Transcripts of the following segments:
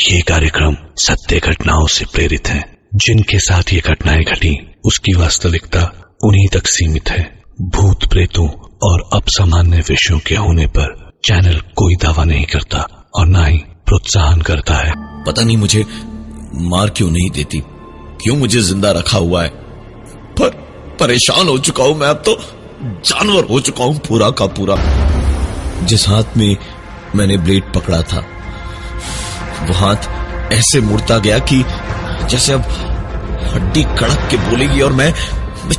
ये कार्यक्रम सत्य घटनाओं से प्रेरित है। जिनके साथ ये घटनाएं घटी उसकी वास्तविकता उन्हीं तक सीमित है। भूत प्रेतों और असामान्य विषयों के होने पर चैनल कोई दावा नहीं करता और ना ही प्रोत्साहन करता है। पता नहीं मुझे मार क्यों नहीं देती, क्यों मुझे जिंदा रखा हुआ है। पर परेशान हो चुका हूं मैं, अब तो जानवर हो चुका हूं पूरा का पूरा। जिस हाथ में मैंने ब्लेड पकड़ा था वो हाथ ऐसे मुड़ता गया कि जैसे अब हड्डी कड़क के बोलेगी और मैं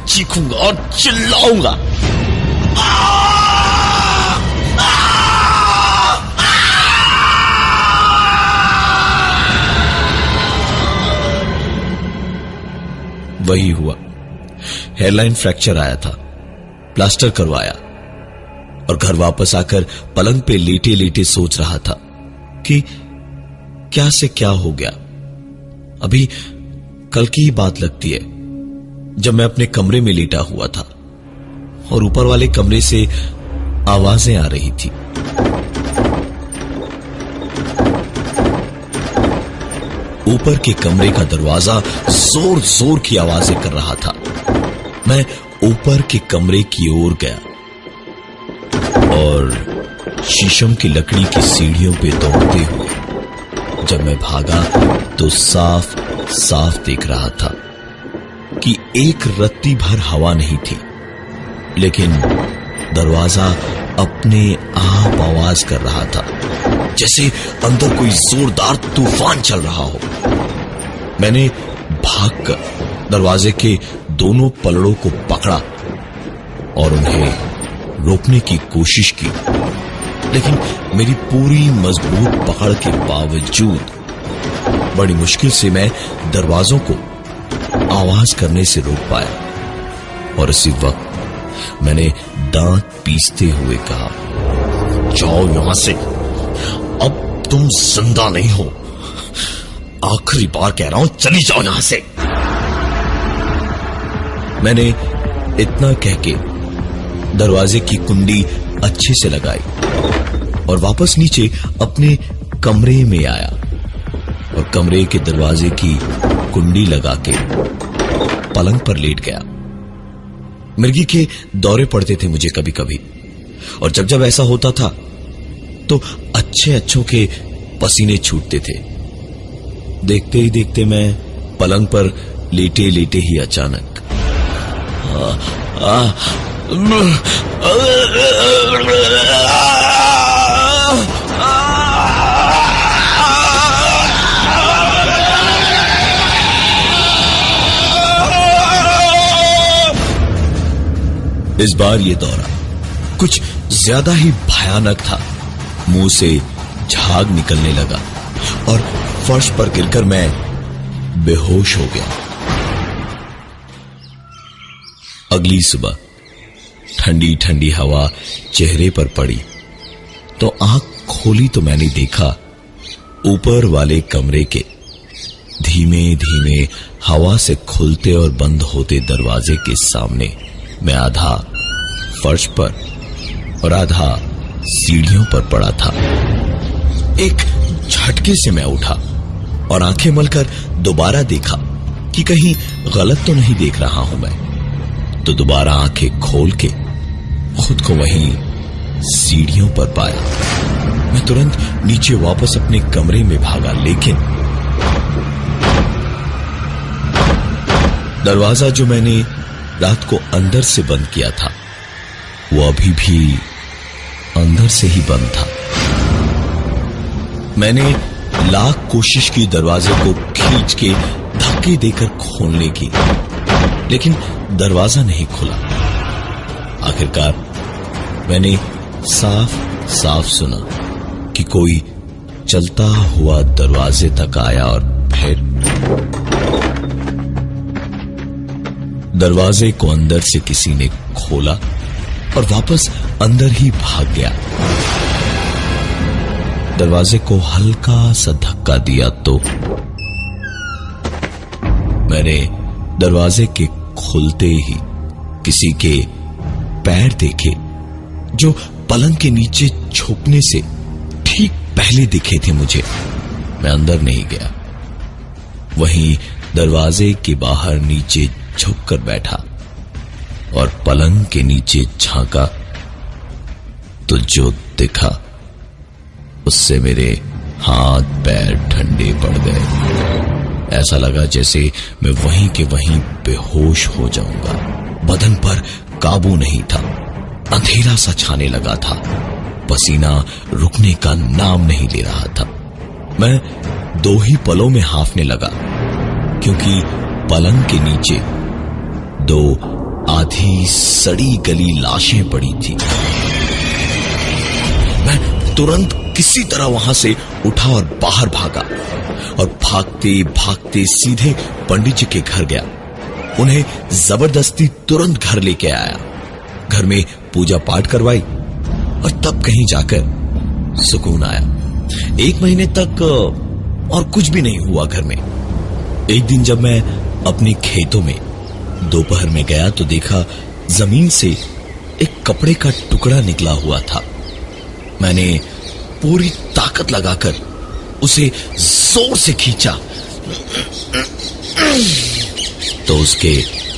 चीखूंगा और चिल्लाऊंगा। वही हुआ। हेयरलाइन फ्रैक्चर आया था, प्लास्टर करवाया और घर वापस आकर पलंग पे लेटे लेटे सोच रहा था कि क्या से क्या हो गया। अभी कल की ही बात लगती है जब मैं अपने कमरे में लेटा हुआ था और ऊपर वाले कमरे से आवाजें आ रही थी। ऊपर के कमरे का दरवाजा जोर जोर की आवाजें कर रहा था। मैं ऊपर के कमरे की ओर गया और शीशम की लकड़ी की सीढ़ियों पे दौड़ते हुए जब मैं भागा तो साफ साफ देख रहा था कि एक रत्ती भर हवा नहीं थी, लेकिन दरवाजा अपने आप आवाज कर रहा था जैसे अंदर कोई जोरदार तूफान चल रहा हो। मैंने भागकर दरवाजे के दोनों पलड़ों को पकड़ा और उन्हें रोकने की कोशिश की, लेकिन मेरी पूरी मजबूत पकड़ के बावजूद बड़ी मुश्किल से मैं दरवाजों को आवाज करने से रोक पाया। और इसी वक्त मैंने दांत पीसते हुए कहा, जाओ यहां से, अब तुम जिंदा नहीं हो। आखिरी बार कह रहा हूं, चली जाओ यहां से। मैंने इतना कह के दरवाजे की कुंडी अच्छे से लगाई और वापस नीचे अपने कमरे में आया और कमरे के दरवाजे की कुंडी लगा के पलंग पर लेट गया। मिर्गी के दौरे पड़ते थे मुझे कभी कभी, और जब जब ऐसा होता था तो अच्छे अच्छों के पसीने छूटते थे। देखते ही देखते मैं पलंग पर लेटे लेटे ही अचानक इस बार ये दौरा कुछ ज्यादा ही भयानक था। मुंह से झाग निकलने लगा और फर्श पर गिरकर मैं बेहोश हो गया। अगली सुबह ठंडी ठंडी हवा चेहरे पर पड़ी तो आंख खोली तो मैंने देखा ऊपर वाले कमरे के धीमे धीमे हवा से खुलते और बंद होते दरवाजे के सामने मैं आधा फर्श पर और आधा सीढ़ियों पर पड़ा था। एक झटके से मैं उठा और आंखें मलकर दोबारा देखा कि कहीं गलत तो नहीं देख रहा हूं मैं। तो दोबारा आंखें खोल के खुद को वहीं सीढ़ियों पर पाया। मैं तुरंत नीचे वापस अपने कमरे में भागा, लेकिन दरवाजा जो मैंने रात को अंदर से बंद किया था वो अभी भी अंदर से ही बंद था। मैंने लाख कोशिश की दरवाजे को खींच के धक्के देकर खोलने की, लेकिन दरवाजा नहीं खुला। आखिरकार मैंने साफ साफ सुना कि कोई चलता हुआ दरवाजे तक आया और फिर दरवाजे को अंदर से किसी ने खोला और वापस अंदर ही भाग गया। दरवाजे को हल्का सा धक्का दिया तो मैंने दरवाजे के खुलते ही किसी के पैर देखे जो पलंग के नीचे छुपने से ठीक पहले दिखे थे मुझे। मैं अंदर नहीं गया। वहीं दरवाजे के बाहर नीचे झुककर बैठा और पलंग के नीचे झांका तो जो दिखा उससे मेरे हाथ पैर ठंडे पड़ गए। ऐसा लगा जैसे मैं वहीं के वहीं बेहोश हो जाऊंगा। बदन पर काबू नहीं था। अंधेरा सा छाने लगा था। पसीना रुकने का नाम नहीं ले रहा था। मैं 2 ही पलों में हांफने लगा क्योंकि पलंग के नीचे 2 आधी सड़ी गली लाशें पड़ी थी। मैं तुरंत किसी तरह वहां से उठा और बाहर भागा और भागते भागते सीधे पंडित जी के घर गया। उन्हें जबरदस्ती तुरंत घर लेके आया। घर में पूजा पाठ करवाई और तब कहीं जाकर सुकून आया। 1 महीने तक और कुछ भी नहीं हुआ घर में। एक दिन जब मैं अपने खेतों में दोपहर में गया तो देखा जमीन से एक कपड़े का टुकड़ा निकला हुआ था। मैंने पूरी ताकत लगाकर उसे जोर से खींचा तो उसके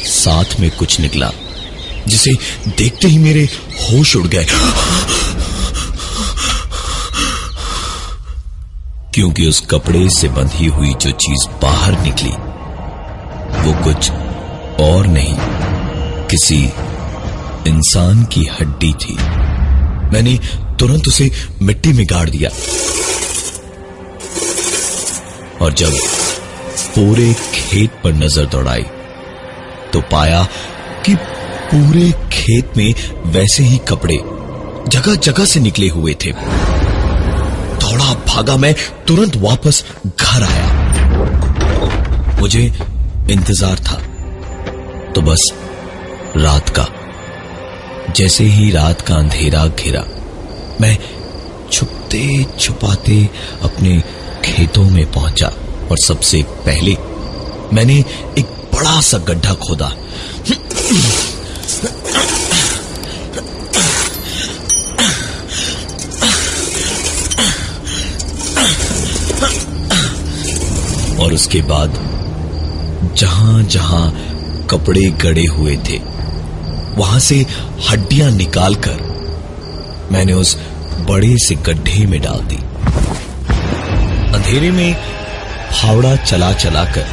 साथ में कुछ निकला जिसे देखते ही मेरे होश उड़ गए, क्योंकि उस कपड़े से बंधी हुई जो चीज बाहर निकली वो कुछ और नहीं, किसी इंसान की हड्डी थी। मैंने तुरंत उसे मिट्टी में गाड़ दिया और जब पूरे खेत पर नजर दौड़ाई तो पाया कि पूरे खेत में वैसे ही कपड़े जगह जगह से निकले हुए थे। दौड़ा भागा मैं तुरंत वापस घर आया। मुझे इंतजार था तो बस रात का। जैसे ही रात का अंधेरा घिरा मैं छुपते छुपाते अपने खेतों में पहुंचा और सबसे पहले मैंने एक बड़ा सा गड्ढा खोदा। और उसके बाद जहां जहां कपड़े गड़े हुए थे वहां से हड्डियां निकालकर मैंने उस बड़े से गड्ढे में डाल दी। अंधेरे में फावड़ा चला चला कर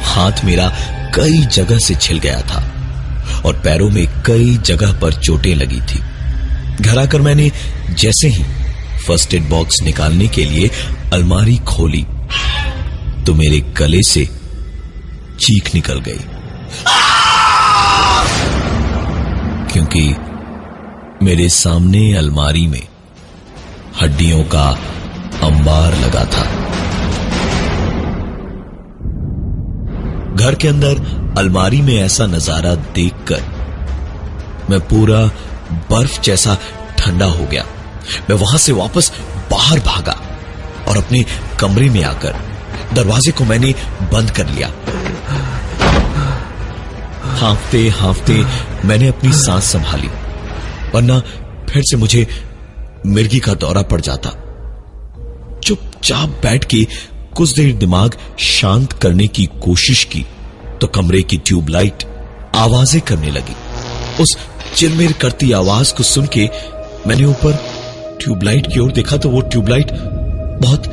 हाथ मेरा कई जगह से छिल गया था और पैरों में कई जगह पर चोटें लगी थी। घर आकर मैंने जैसे ही फर्स्ट एड बॉक्स निकालने के लिए अलमारी खोली तो मेरे गले से चीख निकल गई, क्योंकि मेरे सामने अलमारी में हड्डियों का अंबार लगा था। घर के अंदर अलमारी में ऐसा नजारा देखकर मैं पूरा बर्फ जैसा ठंडा हो गया। मैं वहां से वापस बाहर भागा और अपने कमरे में आकर दरवाजे को मैंने बंद कर लिया। हांफते हांफते मैंने अपनी सांस संभाली, वरना फिर से मुझे मिर्गी का दौरा पड़ जाता। चुपचाप बैठ के कुछ देर दिमाग शांत करने की कोशिश की तो कमरे की ट्यूबलाइट आवाजें करने लगी। उस चिरमिर करती आवाज को सुन के मैंने ऊपर ट्यूबलाइट की ओर देखा तो वो ट्यूबलाइट बहुत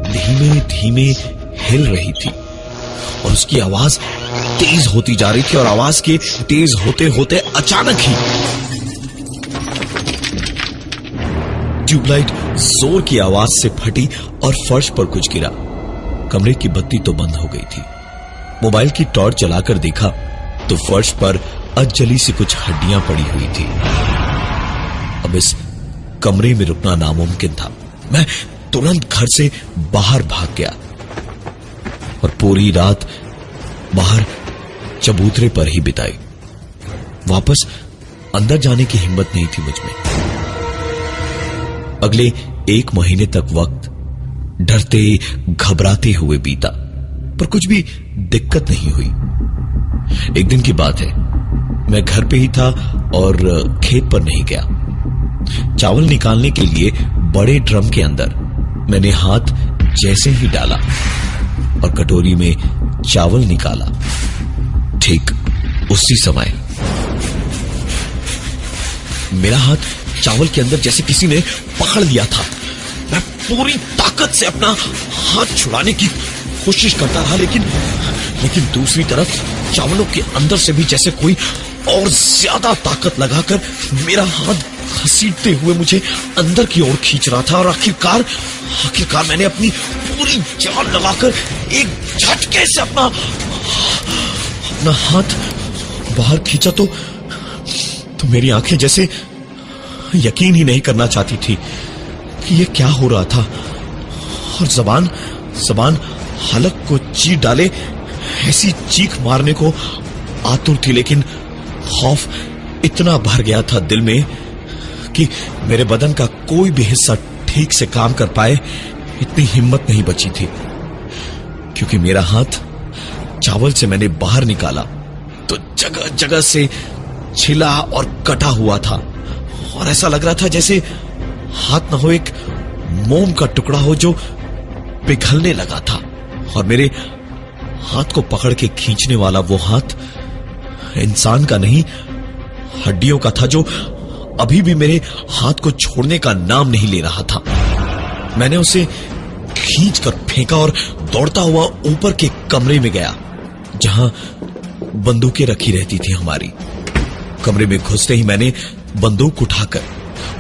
धीमे धीमे हिल रही थी और उसकी आवाज तेज होती जा रही थी और आवाज के तेज होते होते अचानक ही ट्यूबलाइट जोर की आवाज से फटी और फर्श पर कुछ गिरा। कमरे की बत्ती तो बंद हो गई थी। मोबाइल की टॉर्च जलाकर देखा तो फर्श पर अधजली सी कुछ हड्डियां पड़ी हुई थी। अब इस कमरे में रुकना नामुमकिन था। मैं तुरंत घर से बाहर भाग गया और पूरी रात बाहर चबूतरे पर ही बिताई। वापस अंदर जाने की हिम्मत नहीं थी मुझ में। अगले 1 महीने तक वक्त डरते घबराते हुए बीता, पर कुछ भी दिक्कत नहीं हुई। एक दिन की बात है, मैं घर पे ही था और खेत पर नहीं गया। चावल निकालने के लिए बड़े ड्रम के अंदर मैंने हाथ जैसे ही डाला और कटोरी में चावल निकाला, ठीक उसी समय मेरा हाथ चावल के अंदर जैसे किसी ने पकड़ लिया था। मैं पूरी ताकत से अपना हाथ छुड़ाने की कोशिश करता रहा, लेकिन दूसरी तरफ चावलों के अंदर से भी जैसे कोई और ज्यादा ताकत लगाकर मेरा हाथ घसीटते हुए मुझे अंदर की ओर खींच रहा था। और आखिरकार मैंने अपनी पूरी जान लगाकर एक झटके से अपना हाथ बाहर खींचा तो मेरी आंखें जैसे यकीन ही नहीं करना चाहती थी कि ये क्या हो रहा था। और जबान हलक को चीर डाले ऐसी चीख मारने को आतुर थी, लेकिन खौफ इतना भर गया था दिल में कि मेरे बदन का कोई भी हिस्सा ठीक से काम कर पाए इतनी हिम्मत नहीं बची थी। क्योंकि मेरा हाथ चावल से मैंने बाहर निकाला तो जगह जगह से छिला और कटा हुआ था, और ऐसा लग रहा था जैसे हाथ न हो एक मोम का टुकड़ा हो जो पिघलने लगा था। और मेरे हाथ को पकड़ के खींचने वाला वो हाथ इंसान का नहीं, हड्डियों का था, जो अभी भी मेरे हाथ को छोड़ने का नाम नहीं ले रहा था। मैंने उसे खींचकर फेंका और दौड़ता हुआ ऊपर के कमरे में गया जहां बंदूकें रखी रहती थी हमारी। कमरे में घुसते ही मैंने बंदूक उठाकर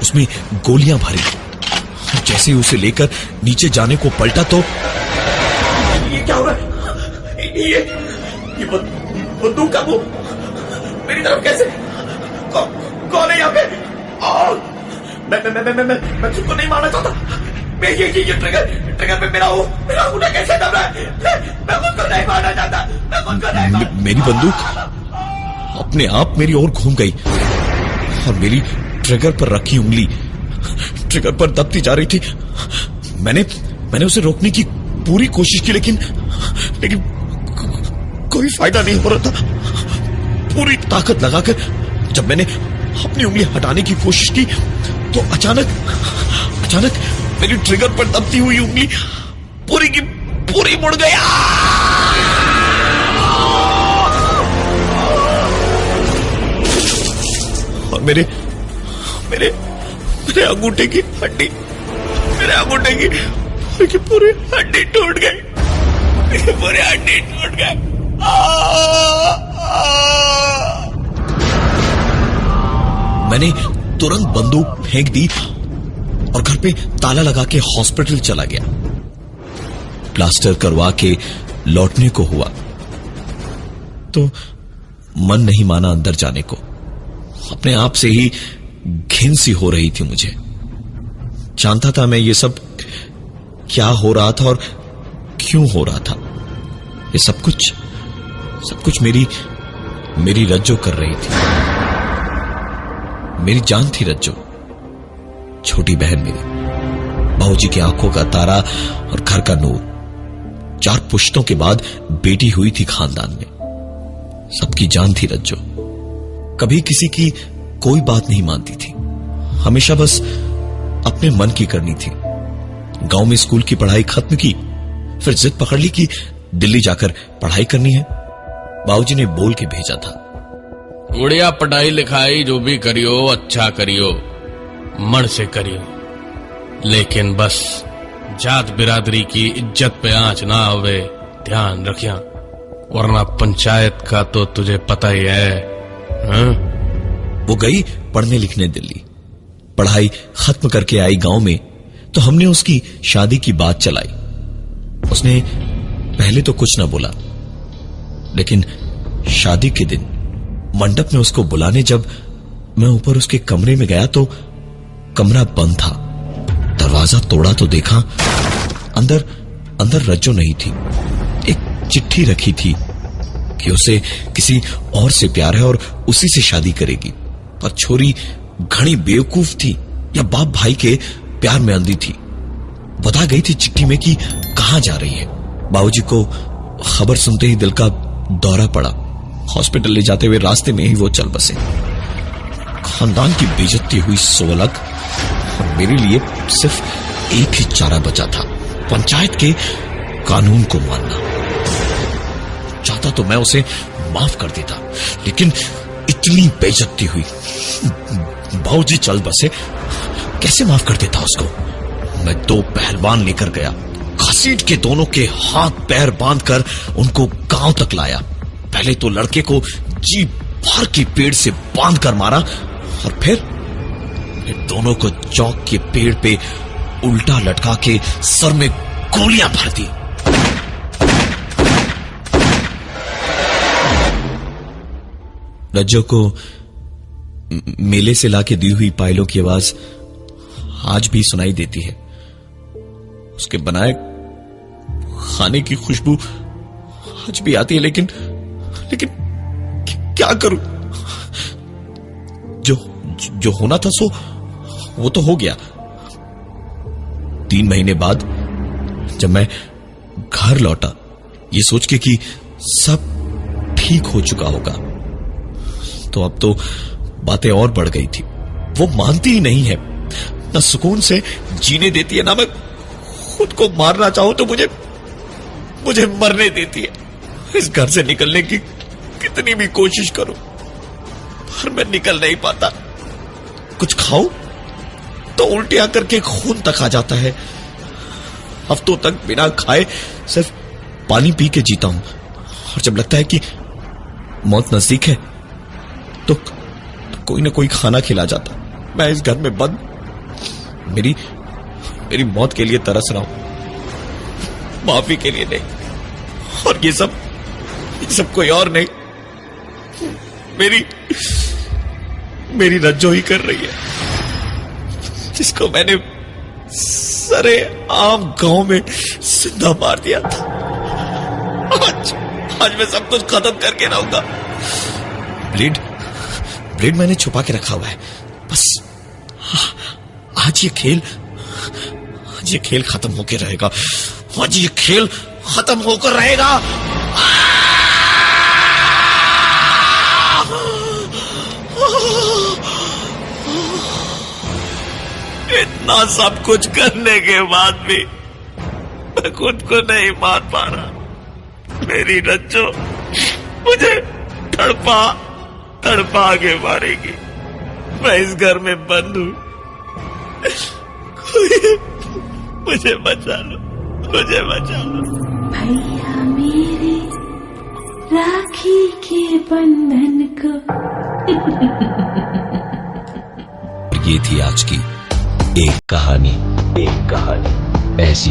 उसमें गोलियां भरी। जैसे ही उसे लेकर नीचे जाने को पलटा तो ये क्या हो रहा है? ये बंदूक का वो मेरी तरफ कैसे? कौन है यहाँ पे? मैं तुमको नहीं मारना चाहता। मैं ये ट्रिगर पे मेरा अंगूठा कैसे दब रहा है? मैं खुद को नहीं मारना चाहता। मेरी बंदूक अपने आप मेरी ओर घूम गई और मेरी ट्रिगर पर रखी उंगली ट्रिगर पर दबती जा रही थी। मैंने उसे रोकने की पूरी कोशिश की, लेकिन कोई फायदा नहीं हो रहा था। पूरी ताकत लगाकर जब मैंने अपनी उंगली हटाने की कोशिश की तो अचानक मेरी ट्रिगर पर दबती हुई उंगली पूरी की पूरी मुड़ गई। और मेरे अंगूठे की हड्डी, पूरी हड्डी टूट गई। पूरी हड्डी टूट गई। मैंने तुरंत बंदूक फेंक दी और घर पे ताला लगा के हॉस्पिटल चला गया। प्लास्टर करवा के लौटने को हुआ तो मन नहीं माना अंदर जाने को। अपने आप से ही घिन सी हो रही थी मुझे। जानता था मैं ये सब क्या हो रहा था और क्यों हो रहा था। ये सब कुछ मेरी रज्जो कर रही थी। मेरी जान थी रज्जो, छोटी बहन मेरी, बाबूजी की आंखों का तारा और घर का नूर। 4 पुश्तों के बाद बेटी हुई थी खानदान में। सबकी जान थी रज्जो। कभी किसी की कोई बात नहीं मानती थी, हमेशा बस अपने मन की करनी थी। गांव में स्कूल की पढ़ाई खत्म की, फिर जिद पकड़ ली कि दिल्ली जाकर पढ़ाई करनी है। बाबूजी ने बोल के भेजा था, गुड़िया पढ़ाई लिखाई जो भी करियो अच्छा करियो, मन से करियो, लेकिन बस जात बिरादरी की इज्जत पे आंच ना आवे, ध्यान रखिया, वरना पंचायत का तो तुझे पता ही है। वो गई पढ़ने लिखने दिल्ली। पढ़ाई खत्म करके आई गांव में तो हमने उसकी शादी की बात चलाई। उसने पहले तो कुछ ना बोला, लेकिन शादी के दिन मंडप में उसको बुलाने जब मैं ऊपर उसके कमरे में गया तो कमरा बंद था। दरवाजा तोड़ा तो देखा अंदर रज्जो नहीं थी। एक चिट्ठी रखी थी कि उसे किसी और से प्यार है और उसी से शादी करेगी। पर छोरी घनी बेवकूफ थी या बाप भाई के प्यार में अंधी थी। बता गई थी चिट्ठी में कि कहां जा रही है। बाबूजी को खबर सुनते ही दिल का दौरा पड़ा। हॉस्पिटल ले जाते हुए रास्ते में ही वो चल बसे। खानदान की बेइज्जती हुई 16 और मेरे लिए सिर्फ एक ही चारा बचा था, पंचायत के कानून को मानना। चाहता तो मैं उसे माफ कर देता, लेकिन इतनी बेइज्जती हुई। बाबूजी चल बसे, कैसे माफ कर देता उसको। मैं 2 पहलवान लेकर गया, घसीट के दोनों के हाथ पैर बांधकर उनको गांव तक लाया। पहले तो लड़के को जी भर के पेड़ से बांध कर मारा और फिर दोनों को चौक के पेड़ पे उल्टा लटका के सर में गोलियां भर दी। रज्जो को मेले से लाके दी हुई पायलों की आवाज आज भी सुनाई देती है। उसके बनाए खाने की खुशबू आज भी आती है, लेकिन क्या करूं। जो होना था सो वो तो हो गया। 3 महीने बाद जब मैं घर लौटा, ये सोच के कि सब ठीक हो चुका होगा, तो अब तो बातें और बढ़ गई थी। वो मानती ही नहीं है, ना सुकून से जीने देती है, ना मैं खुद को मारना चाहूं तो मुझे मरने देती है। इस घर से निकलने की कितनी भी कोशिश करूं, पर मैं निकल नहीं पाता। कुछ खाऊं तो उल्टियां करके खून तक आ जाता है। हफ्तों तक बिना खाए सिर्फ पानी पी के जीता हूं, और जब लगता है कि मौत नजदीक है तो कोई ना कोई खाना खिला जाता। मैं इस घर में बंद मेरी मौत के लिए तरस रहा हूं, माफी के लिए नहीं। और ये सब कोई और नहीं, मेरी रज्जो ही कर रही है, जिसको मैंने सरे आम गांव में जिंदा मार दिया था। आज मैं सब कुछ खत्म करके रहूंगा। ब्लेड मैंने छुपा के रखा हुआ है। बस आज ये खेल खत्म होकर रहेगा। आज ये खेल खत्म होकर रहेगा। इतना सब कुछ करने के बाद भी मैं खुद को नहीं मार पा रहा। मेरी रज्जो मुझे तड़पा के मारेगी। मैं इस घर में बंद हूं, मुझे बचा लो। भैया मेरे राखी के बंधन को। ये थी आज की एक कहानी ऐसी